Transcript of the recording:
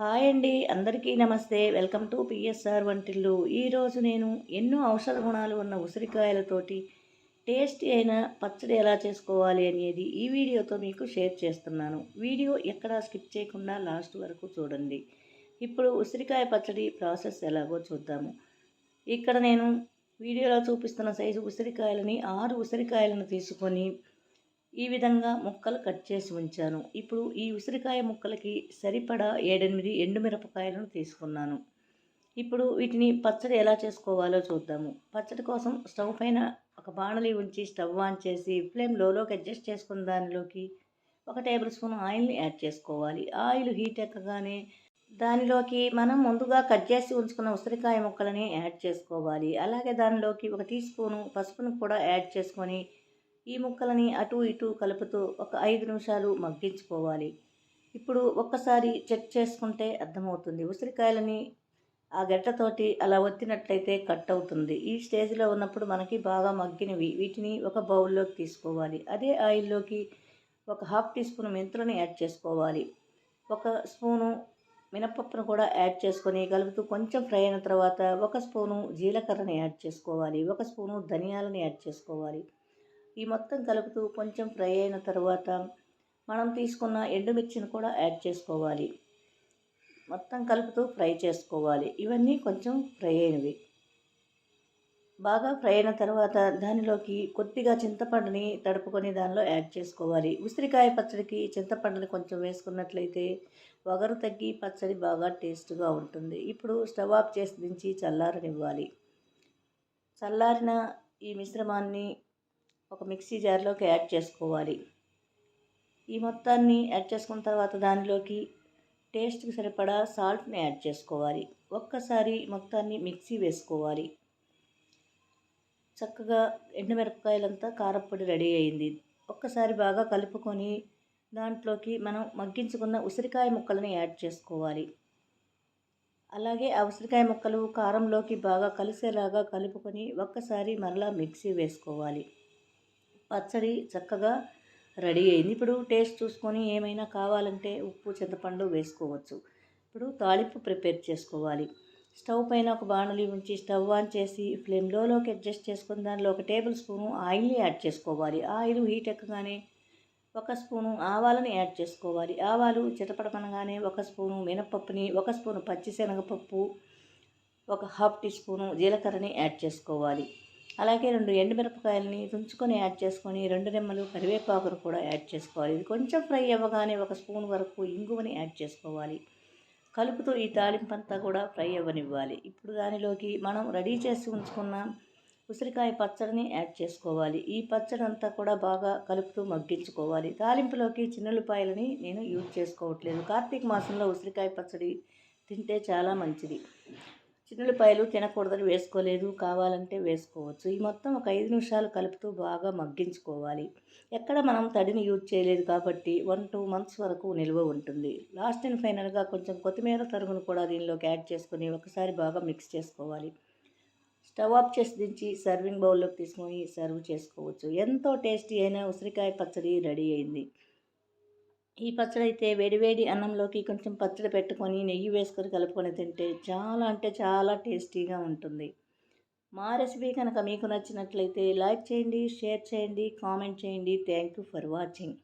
Hi అండి, అందరికీ నమస్తే. వెల్కమ్ టు పిఎస్ఆర్ వంటిల్లు. ఈరోజు నేను ఎన్నో ఔషధ గుణాలు ఉన్న ఉసిరికాయలతోటి టేస్టీ అయిన పచ్చడి ఎలా చేసుకోవాలి అనేది ఈ వీడియోతో మీకు షేర్ చేస్తున్నాను. వీడియో ఎక్కడా స్కిప్ చేయకుండా లాస్ట్ వరకు చూడండి. ఇప్పుడు ఉసిరికాయ పచ్చడి ప్రాసెస్ ఎలాగో చూద్దాము. ఇక్కడ నేను వీడియోలో చూపిస్తున్న సైజు ఉసిరికాయలని 6 ఉసిరికాయలను తీసుకొని ఈ విధంగా ముక్కలు కట్ చేసి ఉంచాను. ఇప్పుడు ఈ ఉసిరికాయ ముక్కలకి సరిపడా 7-8 ఎండుమిరపకాయలను తీసుకున్నాను. ఇప్పుడు వీటిని పచ్చడి ఎలా చేసుకోవాలో చూద్దాము. పచ్చడి కోసం స్టవ్ పైన ఒక బాణలి ఉంచి స్టవ్ ఆన్ చేసి ఫ్లేమ్ లోకి అడ్జస్ట్ చేసుకున్న దానిలోకి 1 టేబుల్ స్పూన్ ఆయిల్ని యాడ్ చేసుకోవాలి. ఆయిల్ హీట్ ఎక్కగానే దానిలోకి మనం ముందుగా కట్ చేసి ఉంచుకున్న ఉసిరికాయ ముక్కలని యాడ్ చేసుకోవాలి. అలాగే దానిలోకి 1 టీ స్పూను పసుపును కూడా యాడ్ చేసుకొని ఈ ముక్కలని అటు ఇటు కలుపుతూ ఒక 5 నిమిషాలు మగ్గించుకోవాలి. ఇప్పుడు ఒక్కసారి చెక్ చేసుకుంటే అర్థమవుతుంది. ఉసిరికాయలని ఆ గడ్డతోటి అలా ఒత్తినట్లయితే కట్ అవుతుంది. ఈ స్టేజ్లో ఉన్నప్పుడు మనకి బాగా మగ్గినవి. వీటిని ఒక బౌల్లోకి తీసుకోవాలి. అదే ఆయిల్లోకి ఒక 1/2 టీ స్పూన్ మెంతులని యాడ్ చేసుకోవాలి. 1 స్పూను మినపప్పును కూడా యాడ్ చేసుకొని కలుపుతూ కొంచెం ఫ్రై అయిన తర్వాత 1 స్పూను జీలకర్రని యాడ్ చేసుకోవాలి. 1 స్పూను ధనియాలని యాడ్ చేసుకోవాలి. ఈ మొత్తం కలుపుతూ కొంచెం ఫ్రై అయిన తర్వాత మనం తీసుకున్న ఎండుమిర్చిని కూడా యాడ్ చేసుకోవాలి. మొత్తం కలుపుతూ ఫ్రై చేసుకోవాలి. ఇవన్నీ కొంచెం ఫ్రై అయినవి. బాగా ఫ్రై అయిన తర్వాత దానిలోకి కొద్దిగా చింతపండుని తడుపుకొని దానిలో యాడ్ చేసుకోవాలి. ఉసిరికాయ పచ్చడికి చింతపండుని కొంచెం వేసుకున్నట్లయితే వగరు తగ్గి పచ్చడి బాగా టేస్ట్గా ఉంటుంది. ఇప్పుడు స్టవ్ ఆఫ్ చేసి దించి చల్లారనివ్వాలి. చల్లారిన ఈ మిశ్రమాన్ని ఒక మిక్సీ జార్లోకి యాడ్ చేసుకోవాలి. ఈ మొత్తాన్ని యాడ్ చేసుకున్న తర్వాత దానిలోకి టేస్ట్కి సరిపడా సాల్ట్ని యాడ్ చేసుకోవాలి. ఒక్కసారి మొత్తాన్ని మిక్సీ వేసుకోవాలి. చక్కగా ఎండుమిరపకాయలంతా కారప్పొడి రెడీ అయింది. ఒక్కసారి బాగా కలుపుకొని దాంట్లోకి మనం మగ్గించుకున్న ఉసిరికాయ ముక్కలని యాడ్ చేసుకోవాలి. అలాగే ఆ ఉసిరికాయ ముక్కలు కారంలోకి బాగా కలిసేలాగా కలుపుకొని ఒక్కసారి మరలా మిక్సీ వేసుకోవాలి. పచ్చడి చక్కగా రెడీ అయింది. ఇప్పుడు టేస్ట్ చూసుకొని ఏమైనా కావాలంటే ఉప్పు చింతపండు వేసుకోవచ్చు. ఇప్పుడు తాలింపు ప్రిపేర్ చేసుకోవాలి. స్టవ్ పైన ఒక బాణలి ఉంచి స్టవ్ ఆన్ చేసి ఫ్లేమ్ లోకి అడ్జస్ట్ చేసుకుని దానిలో 1 టేబుల్ స్పూను ఆయిల్ని యాడ్ చేసుకోవాలి. ఆయిల్ హీట్ ఎక్కగానే 1 స్పూను ఆవాలని యాడ్ చేసుకోవాలి. ఆవాలు చిటపటమనగానే 1 స్పూను మినపప్పుని, 1 స్పూను పచ్చిశనగపప్పు, 1/2 టీ స్పూను జీలకర్రని యాడ్ చేసుకోవాలి. అలాగే 2 ఎండుమిరపకాయలని తుంచుకొని యాడ్ చేసుకొని 2 రెమ్మలు కరివేపాకును కూడా యాడ్ చేసుకోవాలి. ఇది కొంచెం ఫ్రై అవ్వగానే 1 స్పూన్ వరకు ఇంగువని యాడ్ చేసుకోవాలి. కలుపుతూ ఈ తాలింపంతా కూడా ఫ్రై అవ్వనివ్వాలి. ఇప్పుడు దానిలోకి మనం రెడీ చేసి ఉంచుకున్న ఉసిరికాయ పచ్చడిని యాడ్ చేసుకోవాలి. ఈ పచ్చడి అంతా కూడా బాగా కలుపుతూ మగ్గించుకోవాలి. తాలింపులోకి చిన్నులపాయలని నేను యూజ్ చేసుకోవట్లేదు. కార్తీక మాసంలో ఉసిరికాయ పచ్చడి తింటే చాలా మంచిది. చిన్నులపాయలు తినకూడదని వేసుకోలేదు, కావాలంటే వేసుకోవచ్చు. ఈ మొత్తం ఒక 5 నిమిషాలు కలుపుతూ బాగా మగ్గించుకోవాలి. ఎక్కడ మనం తడిని యూజ్ చేయలేదు కాబట్టి 1-2 మంత్స్ వరకు నిల్వ ఉంటుంది. లాస్ట్ అండ్ ఫైనల్గా కొంచెం కొత్తిమీర తరుగును కూడా దీనిలోకి యాడ్ చేసుకొని ఒకసారి బాగా మిక్స్ చేసుకోవాలి. స్టవ్ ఆఫ్ చేసి దించి సర్వింగ్ బౌల్లోకి తీసుకొని సర్వ్ చేసుకోవచ్చు. ఎంతో టేస్టీ అయిన ఉసిరికాయ పచ్చడి రెడీ అయింది. ఈ పచ్చడి అయితే వేడివేడి అన్నంలోకి కొంచెం పచ్చడి పెట్టుకొని నెయ్యి వేసుకొని కలుపుకొని తింటే చాలా అంటే చాలా టేస్టీగా ఉంటుంది. మా రెసిపీ కనుక మీకు నచ్చినట్లయితే లైక్ చేయండి, షేర్ చేయండి, కామెంట్ చేయండి. Thank you for watching.